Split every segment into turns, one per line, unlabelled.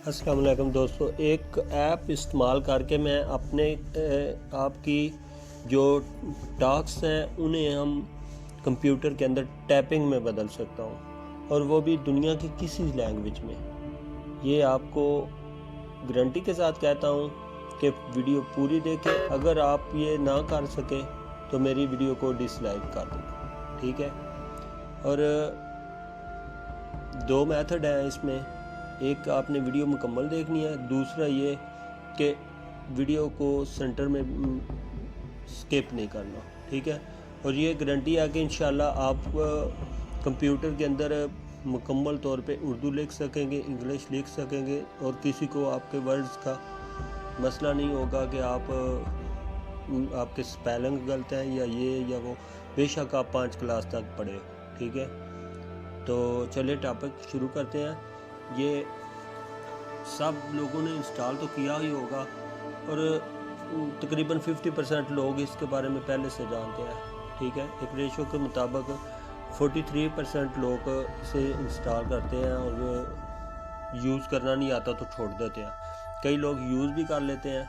अस्सलाम वालेकुम दोस्तों। एक ऐप इस्तेमाल करके मैं अपने आपकी जो टास्क हैं उन्हें हम कंप्यूटर के अंदर टैपिंग में बदल सकता हूँ, और वो भी दुनिया की किसी लैंग्वेज में। ये आपको गारंटी के साथ कहता हूँ कि वीडियो पूरी देखें। अगर आप ये ना कर सके तो मेरी वीडियो को डिसलाइक कर दें, ठीक है। और दो मेथड हैं इसमें। एक, आपने वीडियो मुकम्मल देखनी है। दूसरा ये कि वीडियो को सेंटर में स्किप नहीं करना, ठीक है। और ये गारंटी है कि इंशाल्लाह आप कंप्यूटर के अंदर मुकम्मल तौर पे उर्दू लिख सकेंगे, इंग्लिश लिख सकेंगे, और किसी को आपके वर्ड्स का मसला नहीं होगा कि आपके स्पेलिंग गलत हैं या ये या वो, बेशक आप 5 क्लास तक पढ़े, ठीक है। तो चलिए टॉपिक शुरू करते हैं। ये सब लोगों ने इंस्टॉल तो किया ही होगा, और तकरीबन 50% लोग इसके बारे में पहले से जानते हैं, ठीक है। एक रेशो के मुताबिक 43% लोग इसे इंस्टॉल करते हैं और यूज़ करना नहीं आता तो छोड़ देते हैं। कई लोग यूज़ भी कर लेते हैं,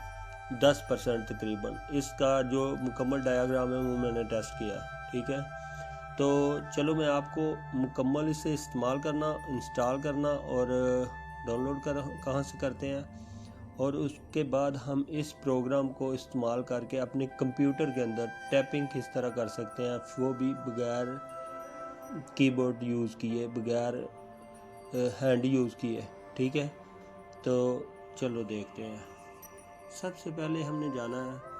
10% तकरीबन। इसका जो मुकम्मल डायग्राम है वो मैंने टेस्ट किया, ठीक है। तो चलो मैं आपको मुकम्मल इसे इस्तेमाल करना, इंस्टॉल करना और डाउनलोड कहाँ से करते हैं, और उसके बाद हम इस प्रोग्राम को इस्तेमाल करके अपने कंप्यूटर के अंदर टैपिंग किस तरह कर सकते हैं, वो भी बगैर कीबोर्ड यूज़ किए, बगैर हैंड यूज़ किए, ठीक है। तो चलो देखते हैं। सबसे पहले हमने जाना है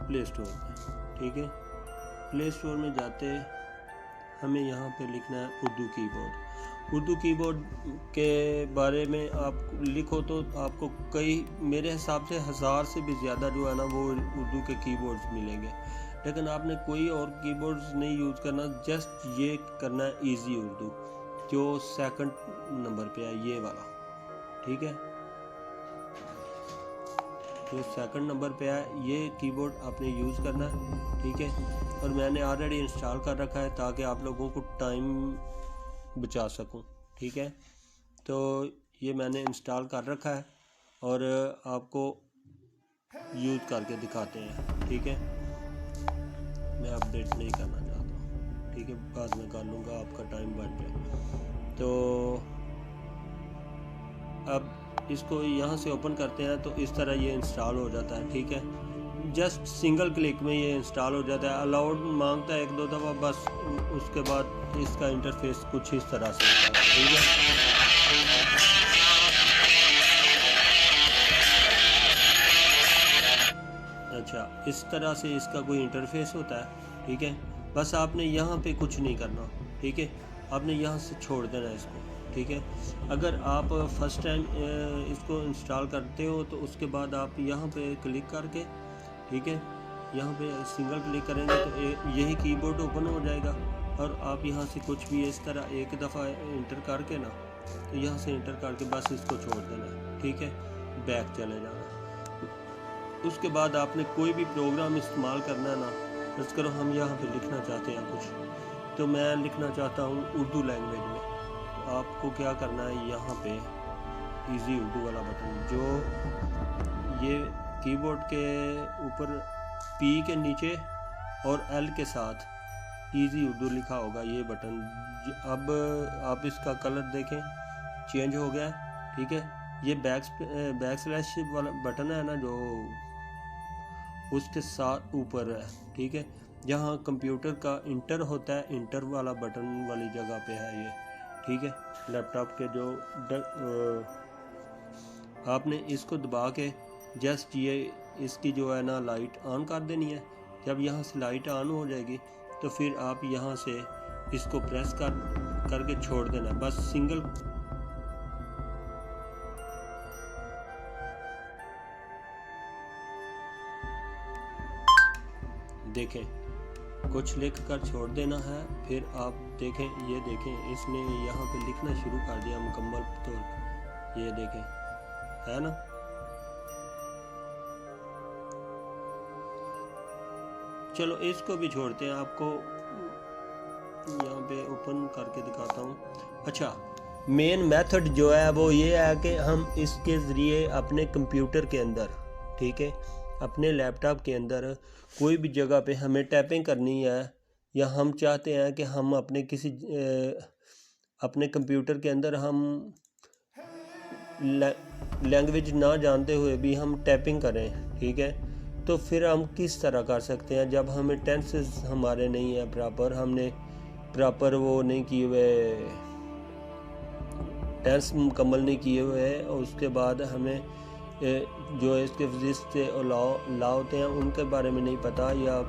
प्ले स्टोर में, ठीक है। प्ले स्टोर में जाते हमें यहाँ पे लिखना है उर्दू कीबोर्ड। उर्दू कीबोर्ड के बारे में आप लिखो तो आपको कई, मेरे हिसाब से 1000 से भी ज़्यादा जो है ना वो उर्दू के कीबोर्ड्स मिलेंगे। लेकिन आपने कोई और कीबोर्ड्स नहीं यूज़ करना, जस्ट ये करना है इजी उर्दू, जो सेकंड नंबर पे है ये वाला, ठीक है। जो सेकंड नंबर पे है ये कीबोर्ड आपने यूज़ करना है, ठीक है। और मैंने ऑलरेडी इंस्टॉल कर रखा है ताकि आप लोगों को टाइम बचा सकूं, ठीक है। तो ये मैंने इंस्टॉल कर रखा है और आपको यूज़ करके दिखाते हैं, ठीक है। मैं अपडेट नहीं करना चाहता, ठीक है, बाद में कर लूँगा, आपका टाइम बच जाए। तो अब इसको यहाँ से ओपन करते हैं तो इस तरह ये इंस्टॉल हो जाता है, ठीक है। जस्ट सिंगल क्लिक में ये इंस्टॉल हो जाता है। अलाउड मांगता है 1-2 दफ़ा बस, उसके बाद इसका इंटरफेस कुछ इस तरह से होता है, ठीक है। अच्छा, इस तरह से इसका कोई इंटरफेस होता है, ठीक है। बस आपने यहाँ पे कुछ नहीं करना, ठीक है। आपने यहाँ से छोड़ देना है इसको, ठीक है। अगर आप फर्स्ट टाइम इसको इंस्टॉल करते हो तो उसके बाद आप यहाँ पे क्लिक करके, ठीक है, यहाँ पे सिंगल क्लिक करेंगे तो यही कीबोर्ड ओपन हो जाएगा, और आप यहाँ से कुछ भी इस तरह एक दफ़ा इंटर करके ना, तो यहाँ से इंटर करके बस इसको छोड़ देना है, ठीक है। बैक चले जाना है। उसके बाद आपने कोई भी प्रोग्राम इस्तेमाल करना है ना, फर्ज करो हम यहाँ पे लिखना चाहते हैं कुछ, तो मैं लिखना चाहता हूँ उर्दू लैंग्वेज में। तो आपको क्या करना है, यहाँ पे इजी उर्दू वाला बटन, जो ये कीबोर्ड के ऊपर पी के नीचे और एल के साथ इजी उर्दू लिखा होगा, ये बटन। अब आप इसका कलर देखें, चेंज हो गया है, ठीक है। ये बैक स्लैश वाला बटन है ना, जो उसके साथ ऊपर है, ठीक है। जहाँ कंप्यूटर का इंटर होता है, इंटर वाला बटन वाली जगह पे है ये, ठीक है। लैपटॉप के जो आपने इसको दबा के जस्ट ये इसकी जो है ना लाइट ऑन कर देनी है। जब यहाँ से लाइट ऑन हो जाएगी तो फिर आप यहाँ से इसको प्रेस करके छोड़ देना, बस सिंगल देखें, कुछ लिख कर छोड़ देना है। फिर आप देखें, ये देखें इसने यहाँ पे लिखना शुरू कर दिया मुकम्मल तौर पर, ये देखें, है ना। चलो इसको भी छोड़ते हैं, आपको यहाँ पे ओपन करके दिखाता हूँ। अच्छा, मेन मेथड जो है वो ये है कि हम इसके ज़रिए अपने कंप्यूटर के अंदर, ठीक है, अपने लैपटॉप के अंदर कोई भी जगह पे हमें टैपिंग करनी है, या हम चाहते हैं कि हम अपने किसी अपने कंप्यूटर के अंदर हम लैंग्वेज ना जानते हुए भी हम टैपिंग करें, ठीक है, तो फिर हम किस तरह कर सकते हैं जब हमें टेंसेस हमारे नहीं है प्रॉपर, हमने प्रॉपर वो नहीं किए हुए, टेंस मुकम्मल नहीं किए हुए हैं, और उसके बाद हमें जो इसके फिजिक्स से लॉ होते हैं उनके बारे में नहीं पता या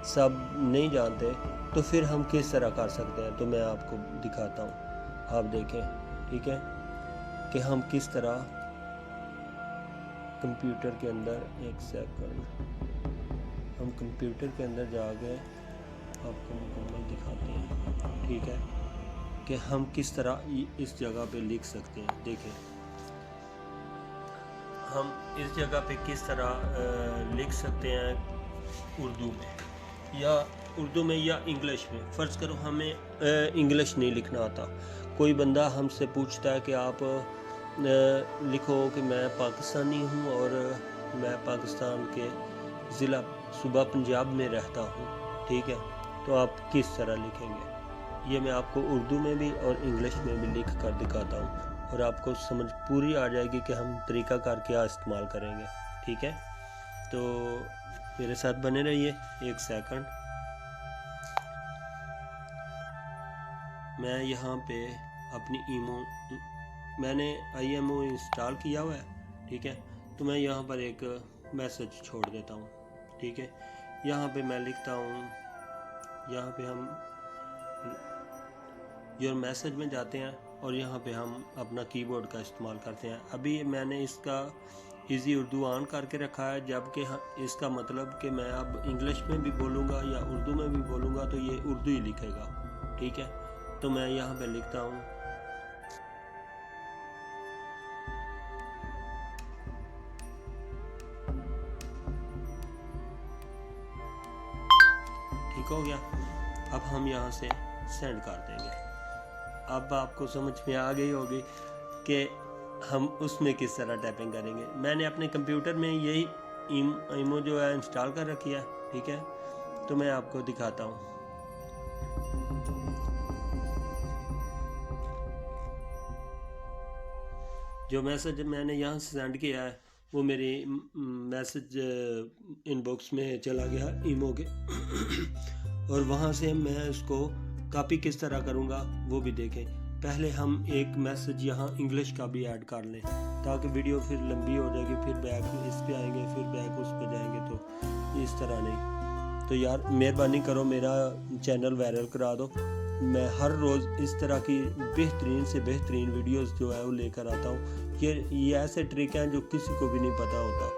सब नहीं जानते, तो फिर हम किस तरह कर सकते हैं। तो मैं आपको दिखाता हूँ, आप देखें, ठीक है, कि हम किस तरह कंप्यूटर के अंदर, एक सेकंड, हम कंप्यूटर के अंदर जाके आपको मुकम्मल दिखाते हैं, ठीक है, कि हम किस तरह इस जगह पे लिख सकते हैं। देखें, हम इस जगह पे किस तरह लिख सकते हैं उर्दू में या इंग्लिश में। फ़र्ज़ करो हमें इंग्लिश नहीं लिखना आता, कोई बंदा हमसे पूछता है कि आप लिखो कि मैं पाकिस्तानी हूँ और मैं पाकिस्तान के ज़िला सूबा पंजाब में रहता हूँ, ठीक है, तो आप किस तरह लिखेंगे। ये मैं आपको उर्दू में भी और इंग्लिश में भी लिख कर दिखाता हूँ, और आपको समझ पूरी आ जाएगी कि हम तरीक़ाकार क्या इस्तेमाल करेंगे, ठीक है। तो मेरे साथ बने रहिए। एक सेकंड, मैं यहाँ पे अपनी मैंने IMO इंस्टॉल किया हुआ है, ठीक है, तो मैं यहाँ पर एक मैसेज छोड़ देता हूँ, ठीक है। यहाँ पे मैं लिखता हूँ, यहाँ पे हम योर मैसेज में जाते हैं और यहाँ पे हम अपना कीबोर्ड का इस्तेमाल करते हैं। अभी मैंने इसका इजी उर्दू ऑन करके रखा है, जबकि इसका मतलब कि मैं अब इंग्लिश में भी बोलूँगा या उर्दू में भी बोलूँगा तो ये उर्दू ही लिखेगा, ठीक है। तो मैं यहाँ पे लिखता हूँ, ठीक हो गया। अब हम यहाँ से सेंड कर देंगे। अब आपको समझ में आ गई होगी कि हम उसमें किस तरह टाइपिंग करेंगे। मैंने अपने कंप्यूटर में यही IMO जो है इंस्टॉल कर रखी है, ठीक है, तो मैं आपको दिखाता हूँ। जो मैसेज मैंने यहाँ से सेंड किया है वो मेरी मैसेज इनबॉक्स में चला गया IMO के और वहाँ से मैं उसको कॉपी किस तरह करूँगा वो भी देखें। पहले हम एक मैसेज यहाँ इंग्लिश का भी ऐड कर लें ताकि वीडियो फिर लंबी हो जाएगी, फिर बैक इस पे आएंगे, फिर बैक उस पे जाएंगे, तो इस तरह नहीं। तो यार मेहरबानी करो, मेरा चैनल वायरल करा दो। मैं हर रोज़ इस तरह की बेहतरीन से बेहतरीन वीडियोस जो है वो लेकर आता हूँ। ये ऐसे ट्रिक हैं जो किसी को भी नहीं पता होता,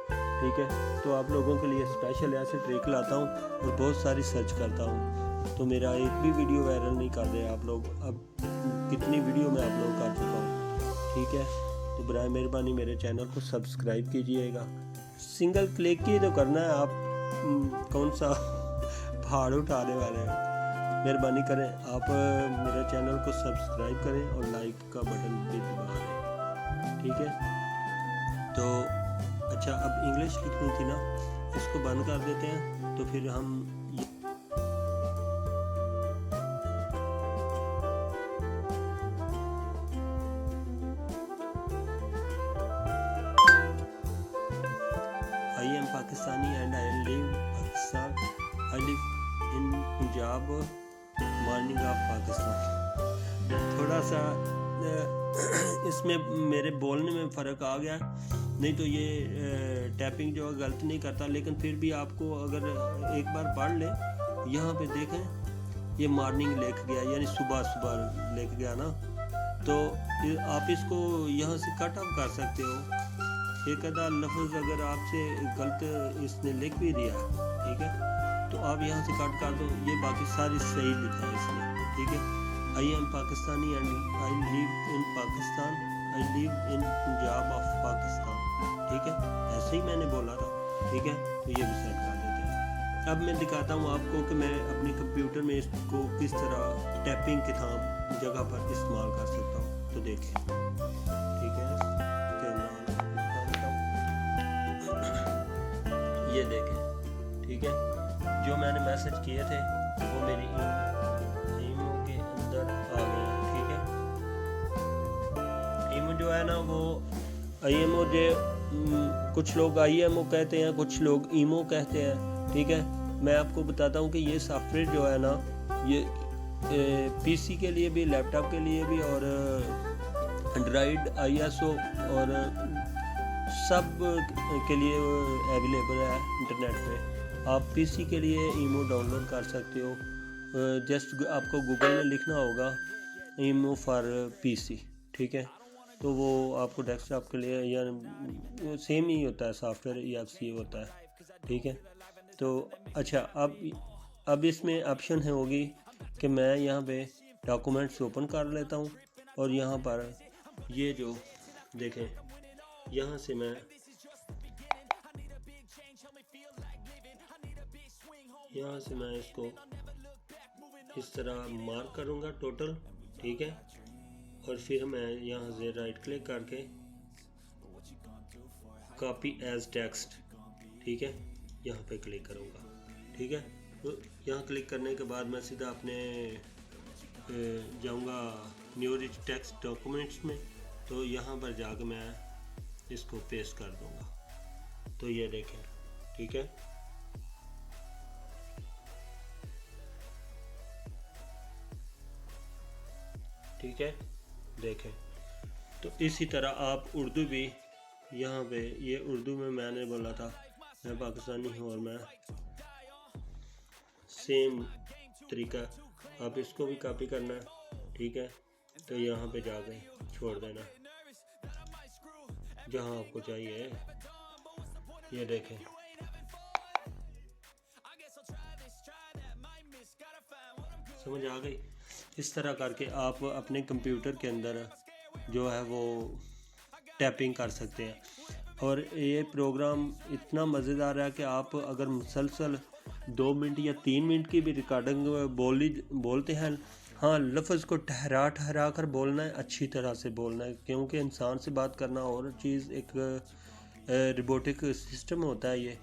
ठीक है। तो आप लोगों के लिए स्पेशल ऐसे ट्रिक लाता हूँ और बहुत सारी सर्च करता हूँ। तो मेरा एक भी वीडियो वायरल नहीं कर रहे आप लोग। अब कितनी वीडियो मैं अपलोड कर चुका हूँ, ठीक है। तो बराए मेहरबानी मेरे चैनल को सब्सक्राइब कीजिएगा। सिंगल क्लिक ही तो करना है, आप कौन सा पहाड़ उठाने वाले हैं। मेहरबानी करें आप मेरे चैनल को सब्सक्राइब करें और लाइक का बटन भी दबा दें, ठीक है। तो अच्छा, अब इंग्लिश लिखनी थी ना, इसको बंद कर देते हैं। तो फिर हम I am Pakistani and I live Pakistan. I live in Punjab, morning of Pakistan. थोड़ा सा इसमें मेरे बोलने में फ़र्क आ गया, नहीं तो ये टैपिंग जो है गलत नहीं करता। लेकिन फिर भी आपको अगर एक बार पढ़ ले, यहाँ पे देखें ये मॉर्निंग लिख गया, यानी सुबह सुबह लिख गया ना, तो आप इसको यहाँ से कट ऑफ कर सकते हो। एक आधा लफ्ज़ अगर आपसे गलत इसने लिख भी दिया, ठीक है, तो आप यहाँ से कट कर दो, ये बाकी सारी सही लिखा है इसने, ठीक है। I am Pakistani and I live in Pakistan, I live in Punjab of Pakistan, ठीक है, ऐसे ही मैंने बोला था, ठीक है। तो ये भी सेट कर देते हैं। अब मैं दिखाता हूँ आपको कि मैं अपने कंप्यूटर में इसको किस तरह टैपिंग के जगह पर इस्तेमाल कर सकता हूँ। तो देखें, ठीक है, ये देखें, ठीक है, जो मैंने मैसेज किए थे वो मेरी ईमो के अंदर आ गए हैं। ठीक है, ईमो जो है ना वो IMO जो कुछ लोग IMO कहते हैं, कुछ लोग ईमो कहते हैं। ठीक है, मैं आपको बताता हूँ कि ये सॉफ्टवेयर जो है ना ये PC के लिए भी, लैपटॉप के लिए भी और एंड्रॉयड ISO और सब के लिए अवेलेबल है इंटरनेट पे। आप PC के लिए ईमो डाउनलोड कर सकते हो। जस्ट आपको गूगल में लिखना होगा ईमो फॉर PC। ठीक है, तो वो आपको डेस्कटॉप के लिए या सेम ही होता है, सॉफ्टवेयर EXE होता है। ठीक है, तो अच्छा, अब इसमें ऑप्शन है होगी कि मैं यहाँ पे डॉक्यूमेंट्स ओपन कर लेता हूँ और यहाँ पर ये जो देखें, यहाँ से मैं इसको इस तरह मार्क करूँगा टोटल। ठीक है, और फिर मैं यहाँ से राइट क्लिक करके कॉपी एज टेक्स्ट, ठीक है, यहाँ पे क्लिक करूँगा। ठीक है, तो यहाँ क्लिक करने के बाद मैं सीधा अपने जाऊँगा न्यू रिच टेक्स्ट डॉक्यूमेंट्स में, तो यहाँ पर जाकर मैं इसको पेस्ट कर दूँगा। तो ये देखें, ठीक है, ठीक है, देखें। तो इसी तरह आप उर्दू भी यहाँ पे, ये उर्दू में मैंने बोला था मैं पाकिस्तानी हूँ और मैं सेम तरीका आप इसको भी कॉपी करना है। ठीक है, तो यहाँ पे जाके छोड़ देना जहाँ आपको चाहिए। ये देखें, समझ आ गई। इस तरह करके आप अपने कंप्यूटर के अंदर जो है वो टैपिंग कर सकते हैं। और ये प्रोग्राम इतना मज़ेदार है कि आप अगर मुसलसल 2 मिनट या 3 मिनट की भी रिकॉर्डिंग बोलते हैं, हाँ, लफ्ज़ को ठहरा ठहरा कर बोलना है, अच्छी तरह से बोलना है, क्योंकि इंसान से बात करना और चीज़, एक रोबोटिक सिस्टम होता है ये,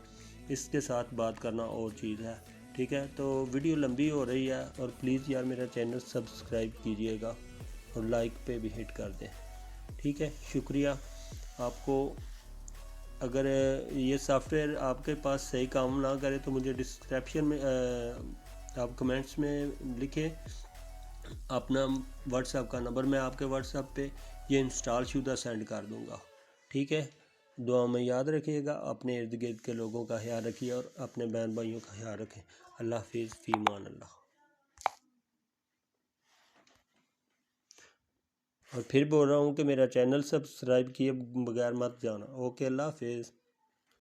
इसके साथ बात करना और चीज़ है। ठीक है, तो वीडियो लंबी हो रही है और प्लीज़ यार मेरा चैनल सब्सक्राइब कीजिएगा और लाइक पे भी हिट कर दें। ठीक है, शुक्रिया आपको। अगर ये सॉफ्टवेयर आपके पास सही काम ना करे तो मुझे डिस्क्रिप्शन में आप कमेंट्स में लिखें अपना व्हाट्सएप का नंबर, मैं आपके व्हाट्सएप पे ये इंस्टॉल शुदा सेंड कर दूँगा। ठीक है, दुआ में याद रखिएगा, अपने इर्द गिर्द के लोगों का ख्याल रखिए और अपने बहन भाइयों का ख्याल रखें। अल्लाह हाफिज़, फ़ी मान अल्लाह। और फिर बोल रहा हूँ कि मेरा चैनल सब्सक्राइब किए बगैर मत जाना। ओके, अल्लाह हाफिज़।